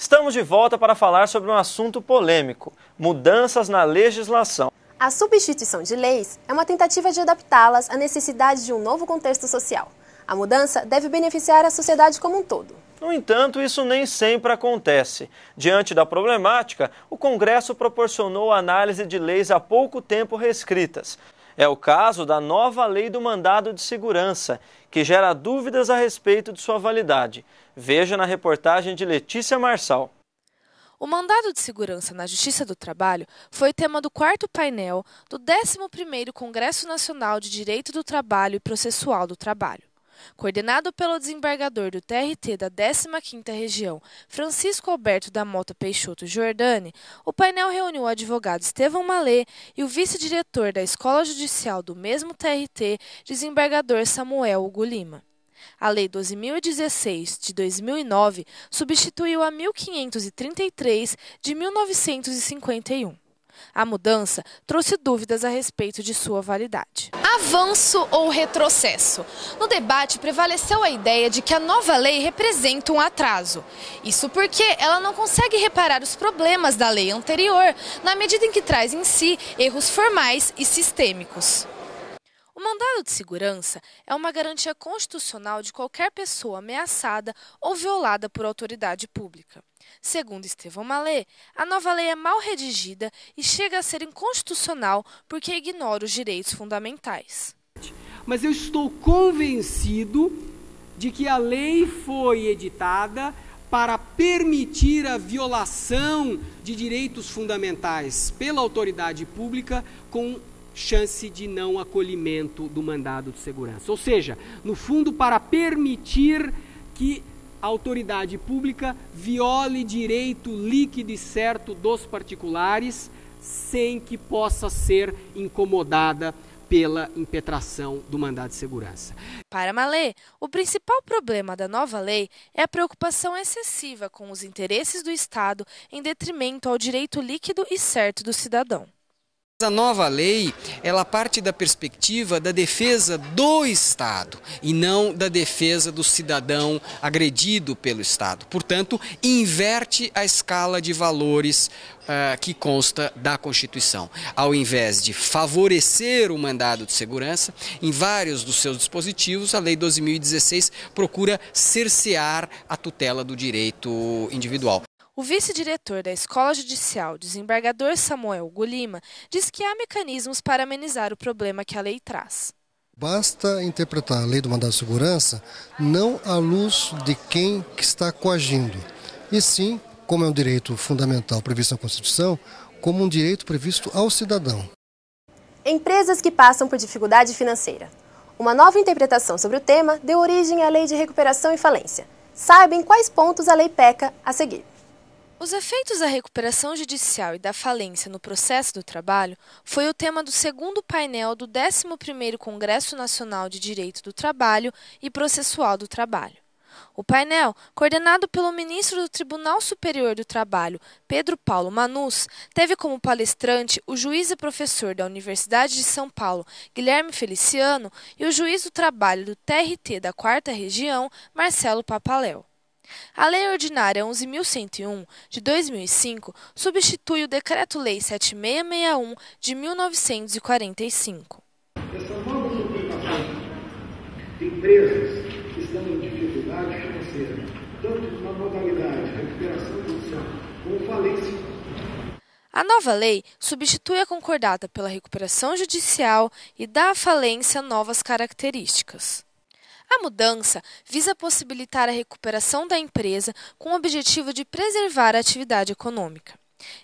Estamos de volta para falar sobre um assunto polêmico: mudanças na legislação. A substituição de leis é uma tentativa de adaptá-las à necessidade de um novo contexto social. A mudança deve beneficiar a sociedade como um todo. No entanto, isso nem sempre acontece. Diante da problemática, o Congresso proporcionou a análise de leis há pouco tempo reescritas. É o caso da nova lei do mandado de segurança, que gera dúvidas a respeito de sua validade. Veja na reportagem de Letícia Marçal. O mandado de segurança na Justiça do Trabalho foi tema do 4º painel do 11º Congresso Nacional de Direito do Trabalho e Processual do Trabalho. Coordenado pelo desembargador do TRT da 15ª Região, Francisco Alberto da Mota Peixoto Giordani, o painel reuniu o advogado Estevão Malê e o vice-diretor da Escola Judicial do mesmo TRT, desembargador Samuel Hugo Lima. A Lei 12.016, de 2009, substituiu a 1533, de 1951. A mudança trouxe dúvidas a respeito de sua validade. Avanço ou retrocesso? No debate prevaleceu a ideia de que a nova lei representa um atraso. Isso porque ela não consegue reparar os problemas da lei anterior, na medida em que traz em si erros formais e sistêmicos. O mandado de segurança é uma garantia constitucional de qualquer pessoa ameaçada ou violada por autoridade pública. Segundo Estevão Malê, a nova lei é mal redigida e chega a ser inconstitucional porque ignora os direitos fundamentais. Mas eu estou convencido de que a lei foi editada para permitir a violação de direitos fundamentais pela autoridade pública com chance de não acolhimento do mandado de segurança. Ou seja, no fundo, para permitir que a autoridade pública viole direito líquido e certo dos particulares sem que possa ser incomodada pela impetração do mandado de segurança. Para Malê, o principal problema da nova lei é a preocupação excessiva com os interesses do Estado em detrimento ao direito líquido e certo do cidadão. A nova lei, ela parte da perspectiva da defesa do Estado e não da defesa do cidadão agredido pelo Estado. Portanto, inverte a escala de valores que consta da Constituição. Ao invés de favorecer o mandado de segurança, em vários dos seus dispositivos, a Lei 12.016 procura cercear a tutela do direito individual. O vice-diretor da Escola Judicial, desembargador Samuel Hugo Lima, diz que há mecanismos para amenizar o problema que a lei traz. Basta interpretar a lei do mandado de segurança não à luz de quem que está coagindo, e sim, como é um direito fundamental previsto na Constituição, como um direito previsto ao cidadão. Empresas que passam por dificuldade financeira. Uma nova interpretação sobre o tema deu origem à Lei de Recuperação e Falência. Saiba em quais pontos a lei peca a seguir. Os efeitos da recuperação judicial e da falência no processo do trabalho foi o tema do 2º painel do 11º Congresso Nacional de Direito do Trabalho e Processual do Trabalho. O painel, coordenado pelo ministro do Tribunal Superior do Trabalho, Pedro Paulo Manus, teve como palestrante o juiz e professor da Universidade de São Paulo, Guilherme Feliciano, e o juiz do trabalho do TRT da 4ª Região, Marcelo Papaléu. A Lei Ordinária 11.101, de 2005, substitui o Decreto-Lei 7661, de 1945. Essa nova interpretação de empresas que estão em dificuldade financeira, tanto na modalidade de recuperação judicial como falência. A nova lei substitui a concordata pela recuperação judicial e dá à falência novas características. A mudança visa possibilitar a recuperação da empresa com o objetivo de preservar a atividade econômica.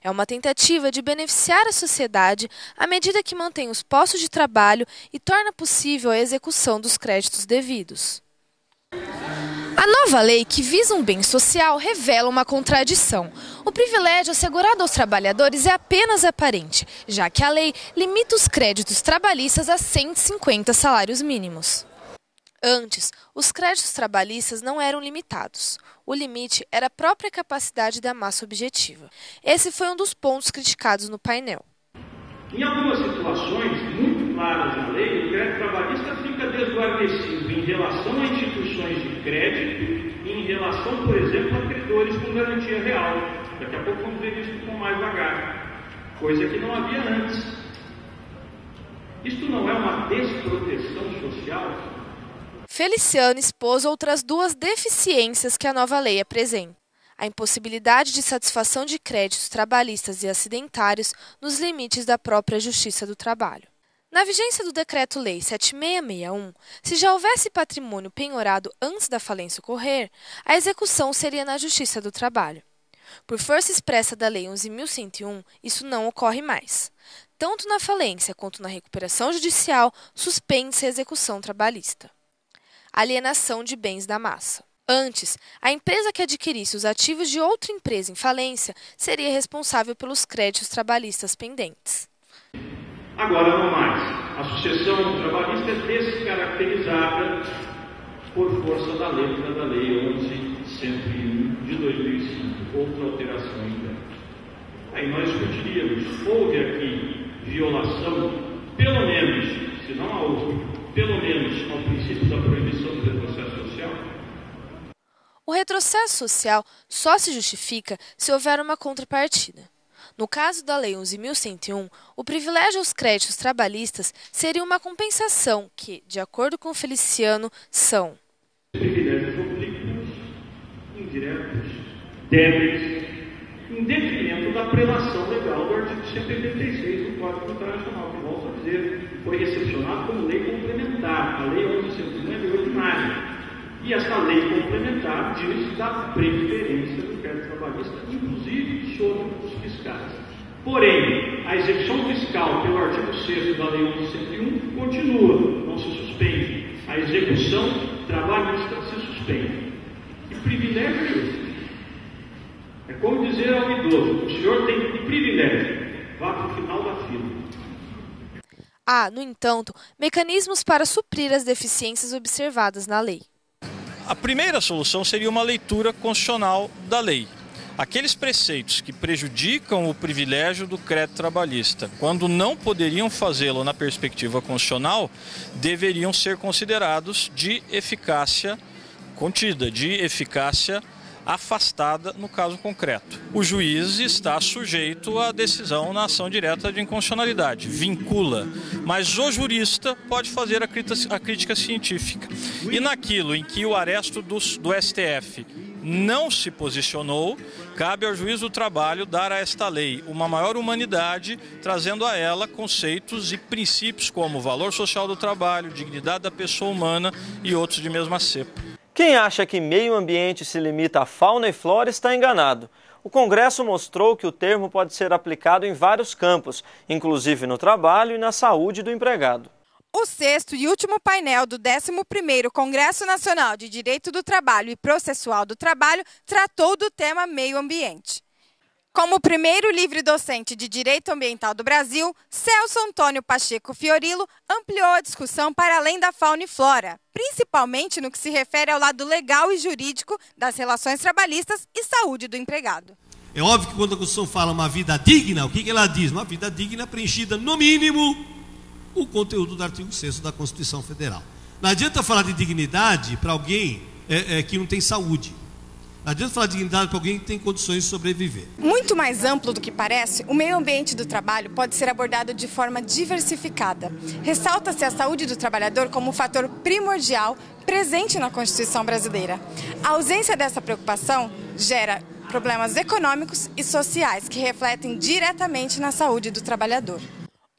É uma tentativa de beneficiar a sociedade à medida que mantém os postos de trabalho e torna possível a execução dos créditos devidos. A nova lei, que visa um bem social, revela uma contradição. O privilégio assegurado aos trabalhadores é apenas aparente, já que a lei limita os créditos trabalhistas a 150 salários mínimos. Antes, os créditos trabalhistas não eram limitados. O limite era a própria capacidade da massa objetiva. Esse foi um dos pontos criticados no painel. Em algumas situações muito claras na lei, o crédito trabalhista fica desguarnecido em relação a instituições de crédito e em relação, por exemplo, a servidores com garantia real. Daqui a pouco vamos ver isso com mais vagar, coisa que não havia antes. Isto não é uma desproteção social? Feliciano expôs outras duas deficiências que a nova lei apresenta: a impossibilidade de satisfação de créditos trabalhistas e acidentários nos limites da própria Justiça do Trabalho. Na vigência do Decreto-Lei 7661, se já houvesse patrimônio penhorado antes da falência ocorrer, a execução seria na Justiça do Trabalho. Por força expressa da Lei 11.101, isso não ocorre mais. Tanto na falência quanto na recuperação judicial, suspende-se a execução trabalhista. Alienação de bens da massa. Antes, a empresa que adquirisse os ativos de outra empresa em falência seria responsável pelos créditos trabalhistas pendentes. Agora não mais. A sucessão trabalhista é descaracterizada por força da letra da Lei 11.101 de 2005, outra alteração interna. Aí nós discutiríamos, houve aqui violação, pelo menos, se não há outra, pelo menos ao princípio da proibição do retrocesso social? O retrocesso social só se justifica se houver uma contrapartida. No caso da Lei 11.101, o privilégio aos créditos trabalhistas seria uma compensação que, de acordo com Feliciano, são privilégios oblíquos, indiretos, débeis, em detrimento da prelação legal do artigo 186 do Código Internacional, que, volto a dizer, foi recepcionado como lei complementar. A Lei 11.101 é lei ordinária. E esta lei complementar diz da preferência do crédito trabalhista, inclusive sobre os fiscais. Porém, a execução fiscal pelo artigo 6º da Lei 11.101 continua, não se suspende. A execução trabalhista se suspende. Que privilégio é esse? É como dizer ao idoso: o senhor tem que privilégio, vá para o final da fila. Há, no entanto, mecanismos para suprir as deficiências observadas na lei. A primeira solução seria uma leitura constitucional da lei. Aqueles preceitos que prejudicam o privilégio do crédito trabalhista, quando não poderiam fazê-lo na perspectiva constitucional, deveriam ser considerados de eficácia contida, de eficácia afastada no caso concreto. O juiz está sujeito à decisão na ação direta de inconstitucionalidade, vincula, mas o jurista pode fazer a crítica científica. E naquilo em que o aresto do STF não se posicionou, cabe ao juiz do trabalho dar a esta lei uma maior humanidade, trazendo a ela conceitos e princípios como valor social do trabalho, dignidade da pessoa humana e outros de mesma cepa. Quem acha que meio ambiente se limita à fauna e flora está enganado. O Congresso mostrou que o termo pode ser aplicado em vários campos, inclusive no trabalho e na saúde do empregado. O sexto e último painel do 11º Congresso Nacional de Direito do Trabalho e Processual do Trabalho tratou do tema meio ambiente. Como o primeiro livre docente de Direito Ambiental do Brasil, Celso Antônio Pacheco Fiorilo ampliou a discussão para além da fauna e flora, principalmente no que se refere ao lado legal e jurídico das relações trabalhistas e saúde do empregado. É óbvio que quando a Constituição fala uma vida digna, o que ela diz? Uma vida digna preenchida, no mínimo, o conteúdo do artigo 6º da Constituição Federal. Não adianta falar de dignidade para alguém que não tem saúde. Não adianta falar de dignidade para alguém que tem condições de sobreviver. Muito mais amplo do que parece, o meio ambiente do trabalho pode ser abordado de forma diversificada. Ressalta-se a saúde do trabalhador como um fator primordial presente na Constituição brasileira. A ausência dessa preocupação gera problemas econômicos e sociais que refletem diretamente na saúde do trabalhador.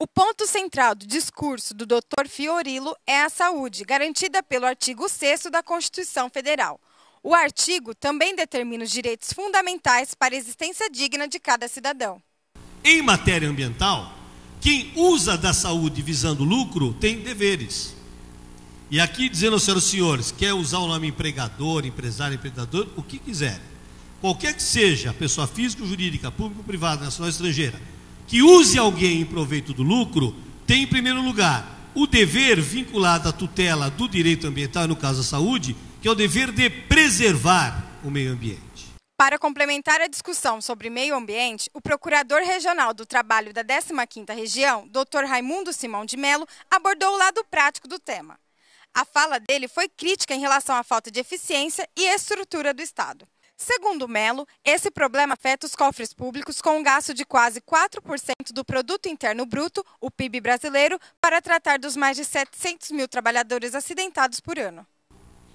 O ponto central do discurso do Dr. Fiorilo é a saúde, garantida pelo artigo 6º da Constituição Federal. O artigo também determina os direitos fundamentais para a existência digna de cada cidadão. Em matéria ambiental, quem usa da saúde visando lucro tem deveres. E aqui dizendo aos senhoras e senhores, quer usar o nome empregador, empresário, empreendedor, o que quiser. Qualquer que seja, pessoa física ou jurídica, pública ou privada, nacional ou estrangeira, que use alguém em proveito do lucro, tem em primeiro lugar o dever vinculado à tutela do direito ambiental, no caso da saúde, que é o dever de preservar o meio ambiente. Para complementar a discussão sobre meio ambiente, o Procurador Regional do Trabalho da 15ª Região, Dr. Raimundo Simão de Mello, abordou o lado prático do tema. A fala dele foi crítica em relação à falta de eficiência e estrutura do Estado. Segundo Melo, esse problema afeta os cofres públicos com um gasto de quase 4% do Produto Interno Bruto, o PIB brasileiro, para tratar dos mais de 700 mil trabalhadores acidentados por ano.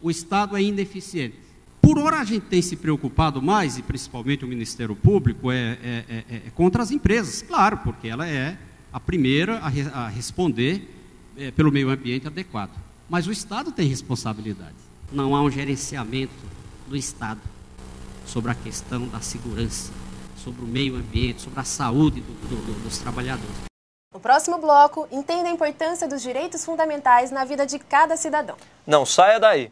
O Estado é ineficiente. Por hora a gente tem se preocupado mais, e principalmente o Ministério Público, contra as empresas, claro, porque ela é a primeira a responder pelo meio ambiente adequado. Mas o Estado tem responsabilidade. Não há um gerenciamento do Estado sobre a questão da segurança, sobre o meio ambiente, sobre a saúde dos trabalhadores. No próximo bloco, entenda a importância dos direitos fundamentais na vida de cada cidadão. Não saia daí!